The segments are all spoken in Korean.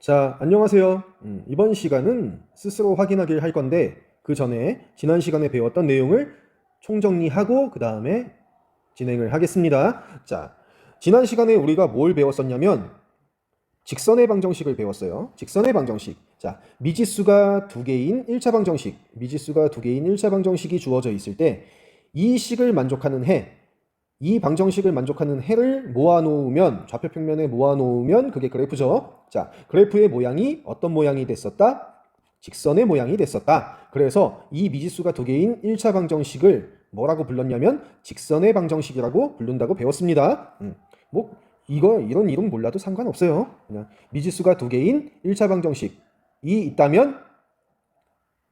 자, 안녕하세요. 이번 시간은 스스로 확인하기를 할 건데 그 전에 지난 시간에 배웠던 내용을 총정리하고 그 다음에 진행을 하겠습니다. 자, 지난 시간에 우리가 뭘 배웠었냐면 직선의 방정식을 배웠어요. 직선의 방정식. 자, 미지수가 두 개인 1차 방정식, 미지수가 두 개인 1차 방정식이 주어져 있을 때 이 식을 만족하는 해, 이 방정식을 만족하는 해를 모아놓으면, 좌표평면에 모아놓으면 그게 그래프죠. 자, 그래프의 모양이 어떤 모양이 됐었다? 직선의 모양이 됐었다. 그래서 이 미지수가 두 개인 1차 방정식을 뭐라고 불렀냐면 직선의 방정식이라고 부른다고 배웠습니다. 뭐 이런 이름 몰라도 상관없어요. 그냥 미지수가 두 개인 1차 방정식이 있다면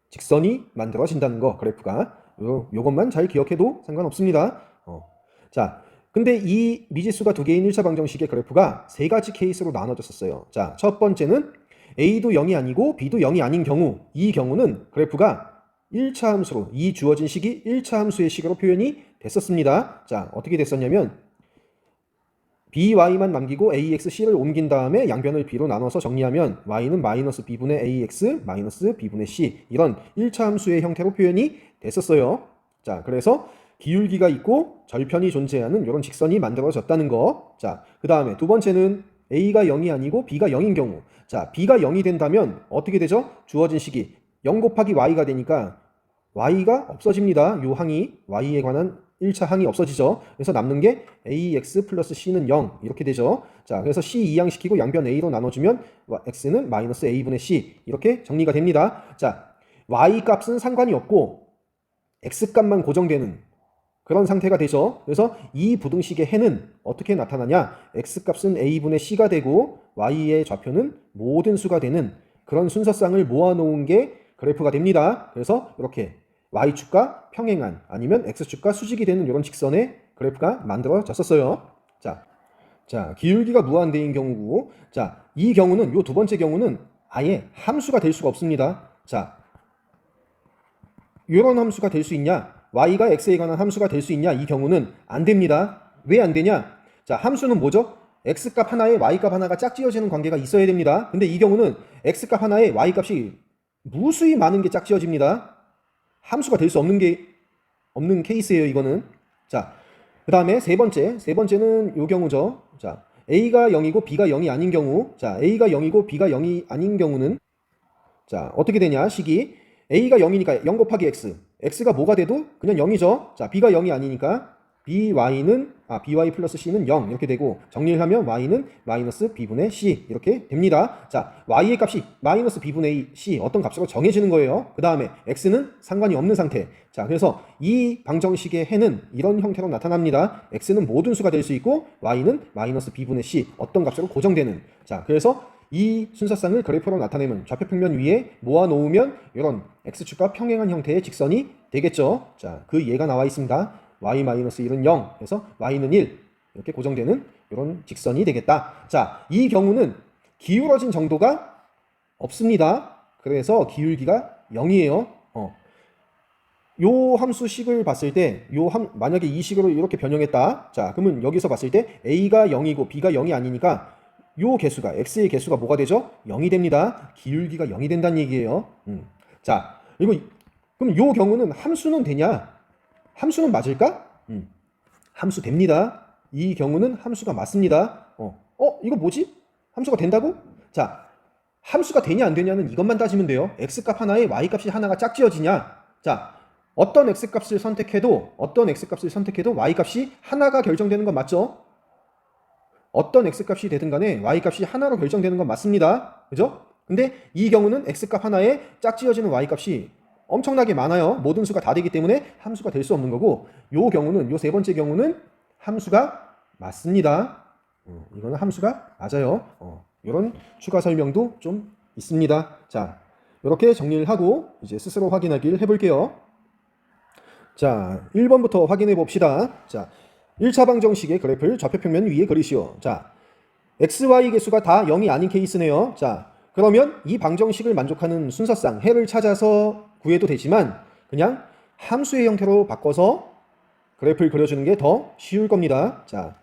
직선이 만들어진다는 거, 그래프가. 요것만 잘 기억해도 상관없습니다. 자, 근데 이 미지수가 두 개인 1차 방정식의 그래프가 세 가지 케이스로 나눠졌었어요. 자, 첫 번째는 A도 0이 아니고 B도 0이 아닌 경우, 이 경우는 그래프가 1차 함수로, 이 주어진 식이 1차 함수의 식으로 표현이 됐었습니다. 자, 어떻게 됐었냐면 by만 남기고 ax, c를 옮긴 다음에 양변을 b로 나눠서 정리하면 y는 마이너스 b분의 ax 마이너스 b분의 c, 이런 1차 함수의 형태로 표현이 됐었어요. 자, 그래서 기울기가 있고 절편이 존재하는 이런 직선이 만들어졌다는 거. 자, 그 다음에 두 번째는 a가 0이 아니고 b가 0인 경우. 자, b가 0이 된다면 어떻게 되죠? 주어진 식이 0 곱하기 y가 되니까 y가 없어집니다. 요 항이, y에 관한 1차 항이 없어지죠. 그래서 남는 게 ax 플러스 c는 0 이렇게 되죠. 자, 그래서 c 이항시키고 양변 a로 나눠주면 x는 마이너스 a분의 c 이렇게 정리가 됩니다. 자, y 값은 상관이 없고 x 값만 고정되는 그런 상태가 되죠. 그래서 이 부등식의 해는 어떻게 나타나냐? x 값은 a분의 c가 되고 y의 좌표는 모든 수가 되는 그런 순서쌍을 모아놓은 게 그래프가 됩니다. 그래서 이렇게 y축과 평행한 아니면 x축과 수직이 되는 이런 직선의 그래프가 만들어졌었어요. 자, 기울기가 무한대인 경우고, 자, 이 경우는, 요 두 번째 경우는 아예 함수가 될 수가 없습니다. 자, 이런 함수가 될 수 있냐? y가 x에 관한 함수가 될 수 있냐? 이 경우는 안 됩니다. 왜 안 되냐? 자, 함수는 뭐죠? x값 하나에 y값 하나가 짝지어지는 관계가 있어야 됩니다. 근데 이 경우는 x값 하나에 y값이 무수히 많은 게 짝지어집니다. 함수가 될 수 없는 케이스예요, 이거는. 자, 그 다음에 세 번째는 요 경우죠. 자, a가 0이고 b가 0이 아닌 경우. 자, a가 0이고 b가 0이 아닌 경우는, 자, 어떻게 되냐? 식이 a가 0이니까 0 곱하기 x, x가 뭐가 돼도 그냥 0이죠. 자, b가 0이 아니니까 by 플러스 c는 0 이렇게 되고, 정리를 하면 y는 마이너스 b분의 c 이렇게 됩니다. 자, y의 값이 마이너스 b분의 c 어떤 값으로 정해지는 거예요. 그 다음에 x는 상관이 없는 상태. 자, 그래서 이 방정식의 해는 이런 형태로 나타납니다. x는 모든 수가 될 수 있고 y는 마이너스 b분의 c 어떤 값으로 고정되는. 자, 그래서 이 순서쌍을 그래프로 나타내면 좌표평면 위에 모아놓으면 이런 x축과 평행한 형태의 직선이 되겠죠. 자, 그 예가 나와 있습니다. y-1은 0, 그래서 y는 1 이렇게 고정되는 이런 직선이 되겠다. 자, 이 경우는 기울어진 정도가 없습니다. 그래서 기울기가 0이에요. 요 함수식을 봤을 때 만약에 이 식으로 이렇게 변형했다. 자, 그러면 여기서 봤을 때 a가 0이고 b가 0이 아니니까 요 개수가, x의 개수가 뭐가 되죠? 0이 됩니다. 기울기가 0이 된다는 얘기예요. 자, 그럼 요 경우는 함수는 되냐? 함수는 맞을까? 함수 됩니다. 이 경우는 함수가 맞습니다. 이거 뭐지? 함수가 된다고? 자, 함수가 되냐 안 되냐는 이것만 따지면 돼요. x값 하나에 y값이 하나가 짝지어지냐? 자, 어떤 x값을 선택해도 y값이 하나가 결정되는 건 맞죠? 어떤 x값이 되든 간에 y값이 하나로 결정되는 건 맞습니다. 그죠? 근데 이 경우는 x값 하나에 짝지어지는 y값이 엄청나게 많아요. 모든 수가 다 되기 때문에 함수가 될 수 없는 거고, 요 세 번째 경우는 함수가 맞습니다. 이거는 함수가 맞아요. 이런 추가 설명도 좀 있습니다. 자, 이렇게 정리를 하고 이제 스스로 확인하기를 해볼게요. 자, 1번부터 확인해 봅시다. 자, 1차 방정식의 그래프를 좌표평면 위에 그리시오. 자, x, y 개수가 다 0이 아닌 케이스네요. 자, 그러면 이 방정식을 만족하는 순서쌍 해를 찾아서 구해도 되지만 그냥 함수의 형태로 바꿔서 그래프를 그려주는 게 더 쉬울 겁니다. 자,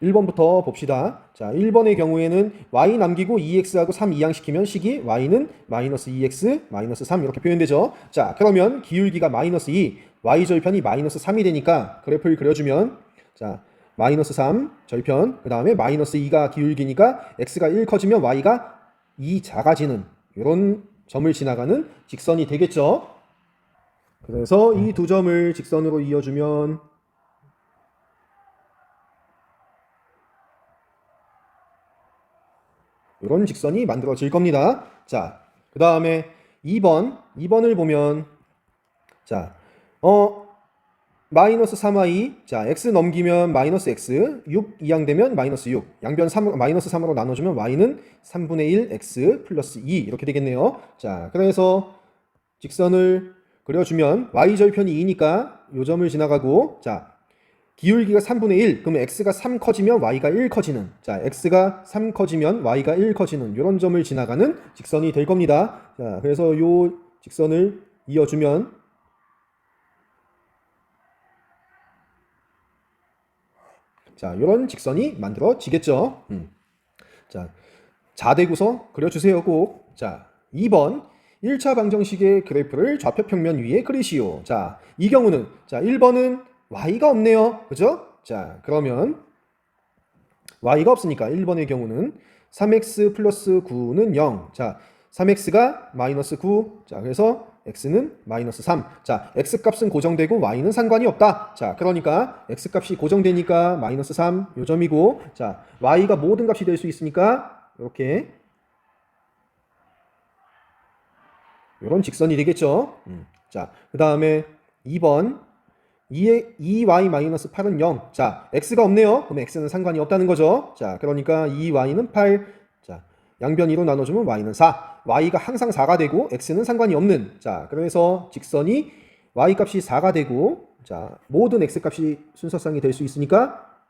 1번부터 봅시다. 자, 1번의 경우에는 y 남기고 2x하고 3 이항시키면 식이 y는 마이너스 2x 마이너스 3 이렇게 표현되죠. 자, 그러면 기울기가 마이너스 2, y 절편이 마이너스 3이 되니까 그래프를 그려주면 자, 마이너스 3 절편, 그 다음에 마이너스 2가 기울기니까 x가 1 커지면 y가 2 작아지는 이런 점을 지나가는 직선이 되겠죠. 그래서 이 두 점을 직선으로 이어주면 이런 직선이 만들어질 겁니다. 자, 그 다음에 2번을 보면 자, 마이너스 3y, 자, x 넘기면 마이너스 x, 6 이항되면 마이너스 6, 양변 3, 마이너스 3으로 나눠주면 y는 3분의 1 x 플러스 2 이렇게 되겠네요. 자, 그래서 직선을 그려주면 y절편이 2니까 요 점을 지나가고 자, 기울기가 3분의 1, 그러면 x가 3 커지면 y가 1 커지는 자, x가 3 커지면 y가 1 커지는 이런 점을 지나가는 직선이 될 겁니다. 자, 그래서 요 직선을 이어주면 자, 이런 직선이 만들어지겠죠. 자, 자대구서 그려주세요 꼭. 자, 2번 1차 방정식의 그래프를 좌표 평면 위에 그리시오. 자, 이 경우는 자, 1번은 y가 없네요. 그죠? 자, 그러면 y가 없으니까 1번의 경우는 3x 플러스 9는 0. 자, 3x가 마이너스 9. 자, 그래서 x는 마이너스 3. 자, x값은 고정되고 y는 상관이 없다. 자, 그러니까 x값이 고정되니까 마이너스 3 요 점이고 자, y가 모든 값이 될 수 있으니까 이렇게 이런 직선이 되겠죠. 자, 그 다음에 2번 2y-8은 0. 자, x가 없네요. 그럼 x는 상관이 없다는 거죠. 자, 그러니까 2y는 8. 자, 양변 2로 나눠주면 y는 4. y가 항상 4가 되고 x는 상관이 없는. 자, 그래서 직선이 y 값이 4가 되고 자, 모든 x 값이 순서상이 될 수 있으니까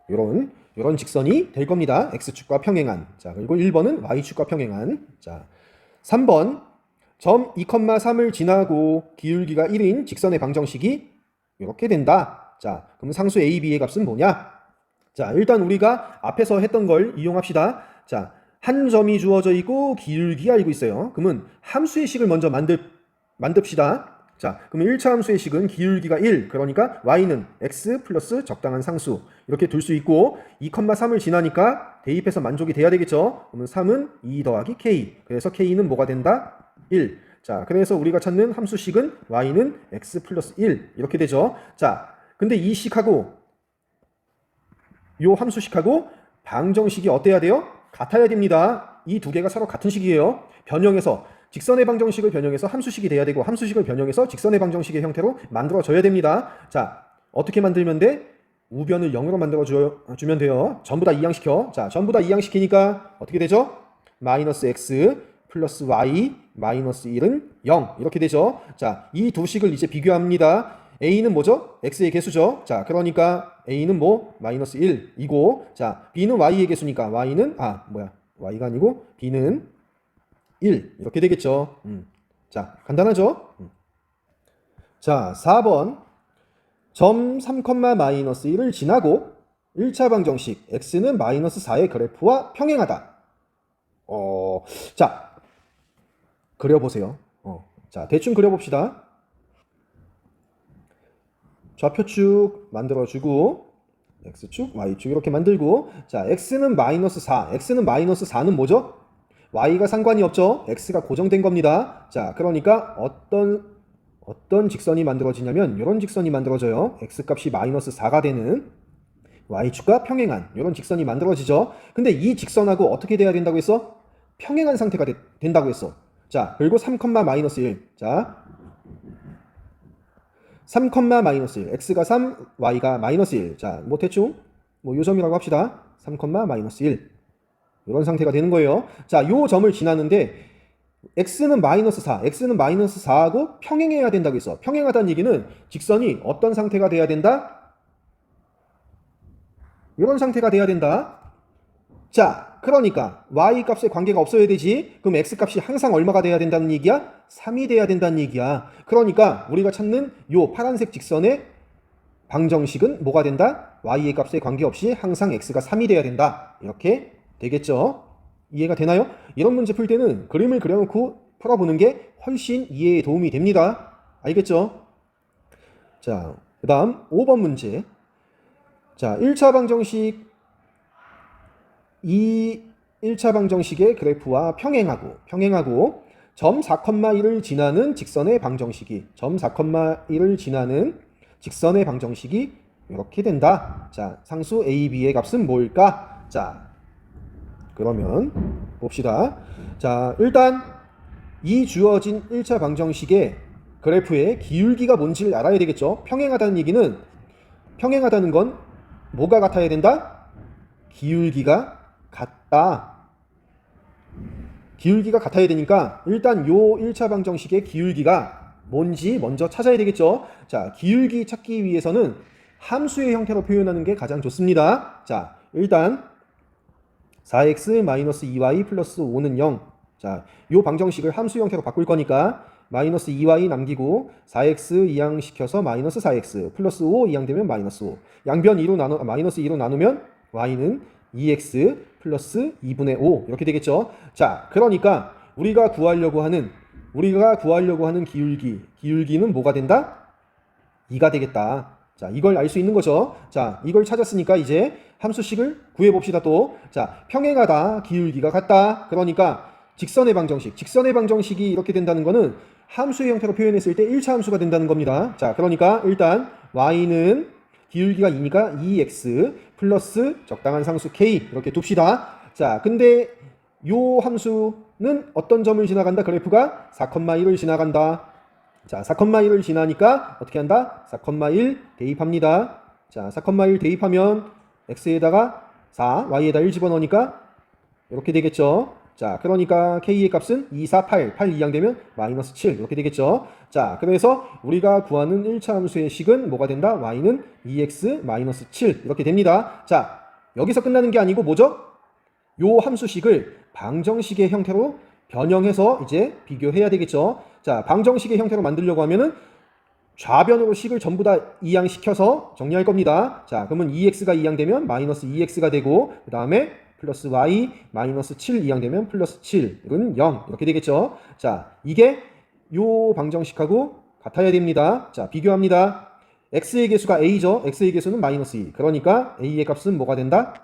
이런 직선이 될 겁니다. x축과 평행한. 자, 그리고 1번은 y축과 평행한. 자, 3번 점 2,3을 지나고 기울기가 1인 직선의 방정식이 이렇게 된다. 자, 그럼 상수 a, b의 값은 뭐냐? 자, 일단 우리가 앞에서 했던 걸 이용합시다. 자, 한 점이 주어져 있고 기울기가 알고 있어요. 그러면 함수의 식을 먼저 만듭시다. 자, 그러면 1차 함수의 식은 기울기가 1, 그러니까 y는 x 플러스 적당한 상수 이렇게 둘 수 있고 2,3을 지나니까 대입해서 만족이 돼야 되겠죠. 그러면 3은 2 더하기 k, 그래서 k는 뭐가 된다? 1. 자, 그래서 우리가 찾는 함수식은 y는 x 플러스 1 이렇게 되죠. 자, 근데 이 식하고 요 함수식하고 방정식이 어때야 돼요? 같아야 됩니다. 이 두 개가 서로 같은 식이에요. 변형해서 직선의 방정식을 변형해서 함수식이 돼야 되고 함수식을 변형해서 직선의 방정식의 형태로 만들어져야 됩니다. 자, 어떻게 만들면 돼? 우변을 0으로 만들어주면 돼요. 전부 다 이항시켜. 자, 전부 다 이항시키니까 어떻게 되죠? 마이너스 x 플러스 y 마이너스 1은 0 이렇게 되죠. 자, 이 두 식을 이제 비교합니다. a는 뭐죠? x의 개수죠. 자, 그러니까 a는 뭐? 마이너스 1이고 자, b는 y의 개수니까 y는 y가 아니고 b는 1 이렇게 되겠죠. 자, 간단하죠? 자, 4번 점 3,-1을 지나고 1차 방정식 x는 마이너스 4의 그래프와 평행하다. 자, 그려보세요. 자, 대충 그려봅시다. 좌표축 만들어주고 x축, y축 이렇게 만들고 자, x는 마이너스 4. x는 마이너스 4는 뭐죠? y가 상관이 없죠. x가 고정된 겁니다. 자, 그러니까 어떤 직선이 만들어지냐면 이런 직선이 만들어져요. x값이 마이너스 4가 되는 y축과 평행한 이런 직선이 만들어지죠. 근데 이 직선하고 어떻게 돼야 된다고 했어? 평행한 상태가 된다고 했어. 자, 그리고 3,-1. 자, 3,-1. x가 3, y가 마이너스 1. 자, 뭐 대충 요 점이라고 합시다. 3,-1. 이런 상태가 되는 거예요. 자, 요 점을 지나는데 x는 마이너스 4, x는 마이너스 4하고 평행해야 된다고 했어. 평행하다는 얘기는 직선이 어떤 상태가 돼야 된다? 이런 상태가 돼야 된다. 자, 그러니까 y 값에 관계가 없어야 되지. 그럼 x 값이 항상 얼마가 돼야 된다는 얘기야? 3이 돼야 된다는 얘기야. 그러니까 우리가 찾는 요 파란색 직선의 방정식은 뭐가 된다? y의 값에 관계없이 항상 x가 3이 돼야 된다. 이렇게 되겠죠. 이해가 되나요? 이런 문제 풀 때는 그림을 그려놓고 풀어보는 게 훨씬 이해에 도움이 됩니다. 알겠죠? 자, 그 다음 5번 문제. 자, 1차 방정식, 이 1차 방정식의 그래프와 평행하고 점 4,1을 지나는 직선의 방정식이 이렇게 된다. 자, 상수 a, b의 값은 뭘까? 자, 그러면 봅시다. 자, 일단 이 주어진 1차 방정식의 그래프의 기울기가 뭔지를 알아야 되겠죠. 평행하다는 얘기는, 평행하다는 건 뭐가 같아야 된다? 기울기가 같다. 기울기가 같아야 되니까 일단 요 1차 방정식의 기울기가 뭔지 먼저 찾아야 되겠죠. 자, 기울기 찾기 위해서는 함수의 형태로 표현하는 게 가장 좋습니다. 자, 일단 4x-2y 플러스 5는 0. 자, 요 방정식을 함수 형태로 바꿀 거니까 마이너스 2y 남기고 4x 이항시켜서 마이너스 4x 플러스 5 이항되면 마이너스 5. 양변 2로 마이너스 2로 나누면 y는 2x 플러스 2분의 5 이렇게 되겠죠. 자, 그러니까 우리가 구하려고 하는 기울기는 뭐가 된다? 2가 되겠다. 자, 이걸 알 수 있는 거죠. 자, 이걸 찾았으니까 이제 함수식을 구해봅시다 또. 자, 평행하다, 기울기가 같다. 그러니까 직선의 방정식이 이렇게 된다는 거는 함수의 형태로 표현했을 때 1차 함수가 된다는 겁니다. 자, 그러니까 일단 y는 기울기가 2니까 2x 플러스 적당한 상수 k 이렇게 둡시다. 자, 근데 요 함수는 어떤 점을 지나간다? 그래프가 4,1을 지나간다. 자, 4,1을 지나니까 어떻게 한다? 4,1 대입합니다. 자, 4,1 대입하면 x에다가 4, y에다 1 집어넣으니까 이렇게 되겠죠. 자, 그러니까 k의 값은 2, 4, 8 이항되면 마이너스 7 이렇게 되겠죠. 자, 그래서 우리가 구하는 1차 함수의 식은 뭐가 된다? y는 2x 마이너스 7 이렇게 됩니다. 자, 여기서 끝나는 게 아니고 뭐죠? 요 함수식을 방정식의 형태로 변형해서 이제 비교해야 되겠죠. 자, 방정식의 형태로 만들려고 하면은 좌변으로 식을 전부 다 이항시켜서 정리할 겁니다. 자, 그러면 2x가 이항되면 마이너스 2x가 되고 그 다음에 플러스 y 마이너스 7 이항되면 플러스 7은 0 이렇게 되겠죠. 자, 이게 요 방정식하고 같아야 됩니다. 자, 비교합니다. x의 개수가 a죠. x의 개수는 마이너스 2. 그러니까 a의 값은 뭐가 된다?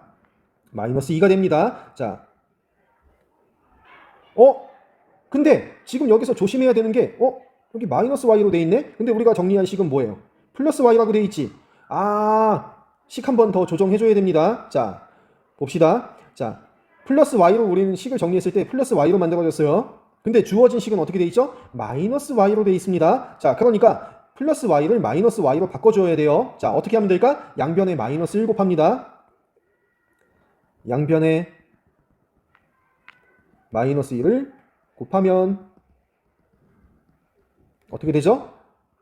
마이너스 2가 됩니다. 자, 근데 지금 여기서 조심해야 되는 게 여기 마이너스 y로 돼 있네? 근데 우리가 정리한 식은 뭐예요? 플러스 y라고 돼 있지. 식 한 번 더 조정해줘야 됩니다. 자, 봅시다. 자, 플러스 y로 우리는 식을 정리했을 때 플러스 y로 만들어졌어요. 근데 주어진 식은 어떻게 돼 있죠? 마이너스 y로 돼 있습니다. 자, 그러니까 플러스 y를 마이너스 y로 바꿔줘야 돼요. 자, 어떻게 하면 될까? 양변에 마이너스 1 곱합니다. 양변에 마이너스 1을 곱하면 어떻게 되죠?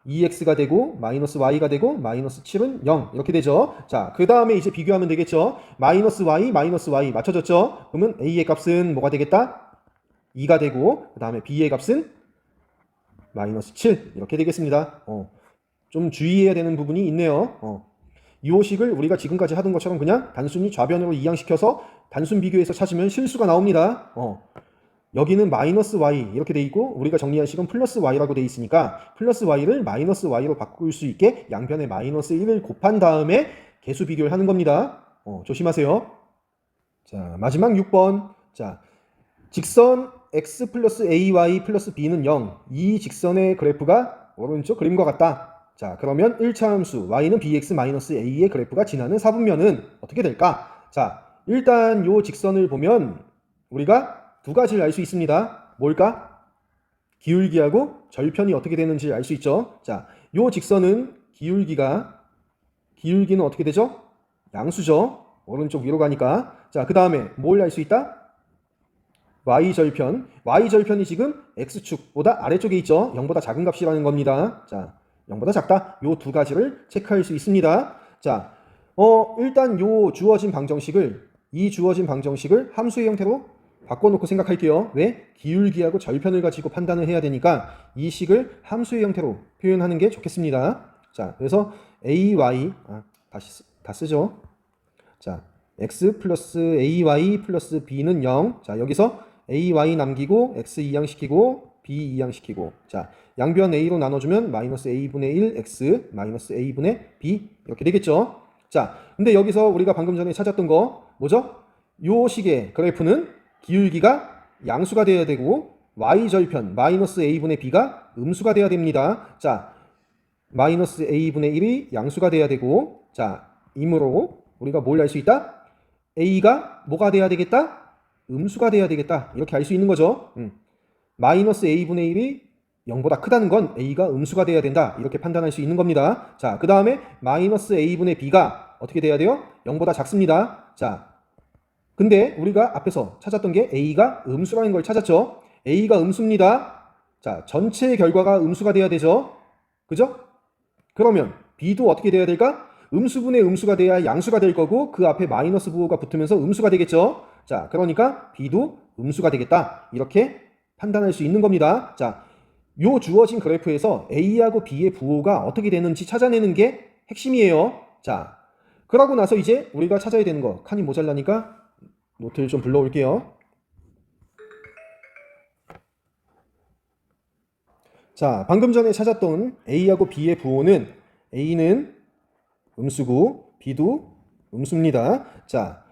2x가 되고 마이너스 y가 되고 마이너스 7은 0 이렇게 되죠. 자, 그 다음에 이제 비교하면 되겠죠. 마이너스 y 맞춰졌죠. 그러면 a의 값은 뭐가 되겠다? 2가 되고 그 다음에 b의 값은 마이너스 7 이렇게 되겠습니다. 좀 주의해야 되는 부분이 있네요. 이 식을 우리가 지금까지 하던 것처럼 그냥 단순히 좌변으로 이항시켜서 단순 비교해서 찾으면 실수가 나옵니다. 여기는 마이너스 y 이렇게 돼 있고 우리가 정리한 식은 플러스 y라고 돼 있으니까 플러스 y를 마이너스 y로 바꿀 수 있게 양변에 마이너스 1을 곱한 다음에 개수 비교를 하는 겁니다. 조심하세요. 자, 마지막 6번. 자, 직선 x 플러스 ay 플러스 b는 0. 이 직선의 그래프가 오른쪽 그림과 같다. 자, 그러면 1차 함수 y는 bx 마이너스 a의 그래프가 지나는 사분면은 어떻게 될까? 자, 일단 요 직선을 보면 우리가 두 가지를 알 수 있습니다. 뭘까? 기울기하고 절편이 어떻게 되는지 알 수 있죠. 자, 요 직선은 기울기는 어떻게 되죠? 양수죠. 오른쪽 위로 가니까. 자, 그 다음에 뭘 알 수 있다? y절편이 지금 x축보다 아래쪽에 있죠. 0보다 작은 값이라는 겁니다. 자, 0보다 작다. 요 두 가지를 체크할 수 있습니다. 자, 일단 이 주어진 방정식을 함수의 형태로 바꿔놓고 생각할게요. 왜? 기울기하고 절편을 가지고 판단을 해야 되니까 이 식을 함수의 형태로 표현하는 게 좋겠습니다. 자, 그래서 ay, 다 쓰죠. 자, x 플러스 ay 플러스 b는 0. 자, 여기서 ay 남기고 x 이항시키고 b 이항시키고, 자, 양변 a로 나눠주면 마이너스 a분의 1 x 마이너스 a분의 b 이렇게 되겠죠. 자, 근데 여기서 우리가 방금 전에 찾았던 거 뭐죠? 요 식의 그래프는 기울기가 양수가 돼야 되고 y절편 마이너스 a분의 b가 음수가 돼야 됩니다. 자, 마이너스 a분의 1이 양수가 돼야 되고, 자, 이므로 우리가 뭘 알 수 있다? a가 뭐가 돼야 되겠다? 음수가 돼야 되겠다. 이렇게 알 수 있는 거죠. 마이너스 a분의 1이 0보다 크다는 건 a가 음수가 돼야 된다. 이렇게 판단할 수 있는 겁니다. 자, 그 다음에 마이너스 a분의 b가 어떻게 돼야 돼요? 0보다 작습니다. 자, 근데 우리가 앞에서 찾았던 게 a가 음수라는 걸 찾았죠. a가 음수입니다. 자, 전체 결과가 음수가 돼야 되죠. 그죠? 그러면 b도 어떻게 돼야 될까? 음수분의 음수가 돼야 양수가 될 거고 그 앞에 마이너스 부호가 붙으면서 음수가 되겠죠. 자, 그러니까 b도 음수가 되겠다. 이렇게 판단할 수 있는 겁니다. 자, 요 주어진 그래프에서 a하고 b의 부호가 어떻게 되는지 찾아내는 게 핵심이에요. 자, 그러고 나서 이제 우리가 찾아야 되는 거, 칸이 모자라니까 노트를 좀 불러올게요. 자, 방금 전에 찾았던 a하고 b의 부호는 a는 음수고 b도 음수입니다. 자,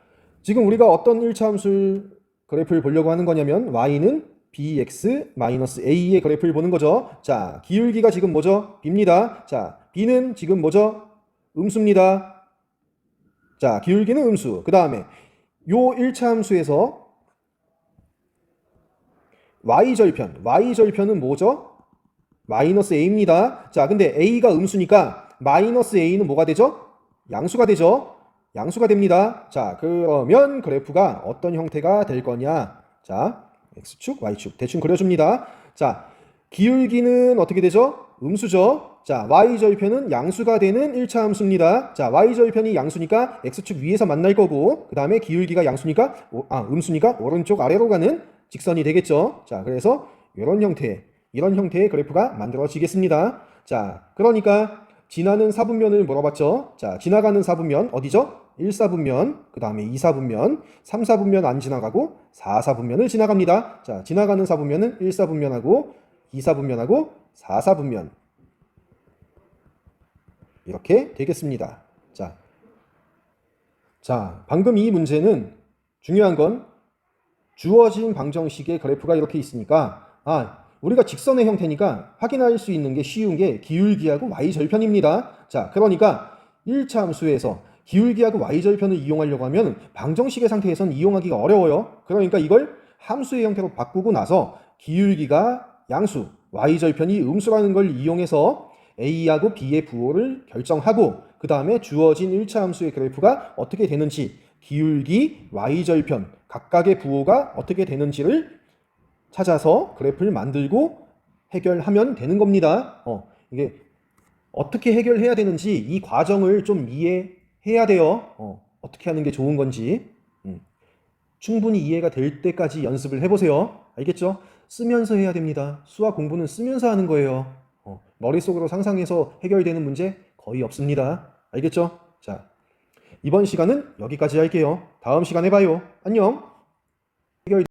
지금 우리가 어떤 1차 함수 그래프를 보려고 하는 거냐면 y는 bx-a의 그래프를 보는 거죠. 자, 기울기가 지금 뭐죠? b입니다. 자, b는 지금 뭐죠? 음수입니다. 자, 기울기는 음수. 그 다음에 요 1차 함수에서 y절편은 뭐죠? 마이너스 a입니다. 자, 근데 a가 음수니까 마이너스 a는 뭐가 되죠? 양수가 되죠. 양수가 됩니다. 자, 그러면 그래프가 어떤 형태가 될 거냐? 자, x축, y축 대충 그려줍니다. 자, 기울기는 어떻게 되죠? 음수죠. 자, y절편은 양수가 되는 1차 함수입니다. 자, y절편이 양수니까 x축 위에서 만날 거고, 그 다음에 기울기가 양수니까, 음수니까 오른쪽 아래로 가는 직선이 되겠죠. 자, 그래서 이런 형태의 그래프가 만들어지겠습니다. 자, 그러니까 지나는 사분면을 물어봤죠. 자, 지나가는 사분면 어디죠? 1사분면, 그 다음에 2사분면, 3사분면 안 지나가고 4사분면을 지나갑니다. 자, 지나가는 사분면은 1사분면하고 2사분면하고 4사분면 이렇게 되겠습니다. 자, 방금 이 문제는 중요한 건 주어진 방정식의 그래프가 이렇게 있으니까 우리가 직선의 형태니까 확인할 수 있는 게 쉬운 게 기울기하고 y절편입니다. 자, 그러니까 1차 함수에서 기울기하고 y절편을 이용하려고 하면 방정식의 상태에서는 이용하기가 어려워요. 그러니까 이걸 함수의 형태로 바꾸고 나서 기울기가 양수, y절편이 음수라는 걸 이용해서 a하고 b의 부호를 결정하고 그 다음에 주어진 1차 함수의 그래프가 어떻게 되는지 기울기, y절편 각각의 부호가 어떻게 되는지를 찾아서 그래프를 만들고 해결하면 되는 겁니다. 이게 어떻게 해결해야 되는지 이 과정을 좀 이해해야 돼요. 어떻게 하는 게 좋은 건지 충분히 이해가 될 때까지 연습을 해보세요. 알겠죠? 쓰면서 해야 됩니다. 수학 공부는 쓰면서 하는 거예요. 머릿속으로 상상해서 해결되는 문제 거의 없습니다. 알겠죠? 자, 이번 시간은 여기까지 할게요. 다음 시간에 봐요. 안녕. 해결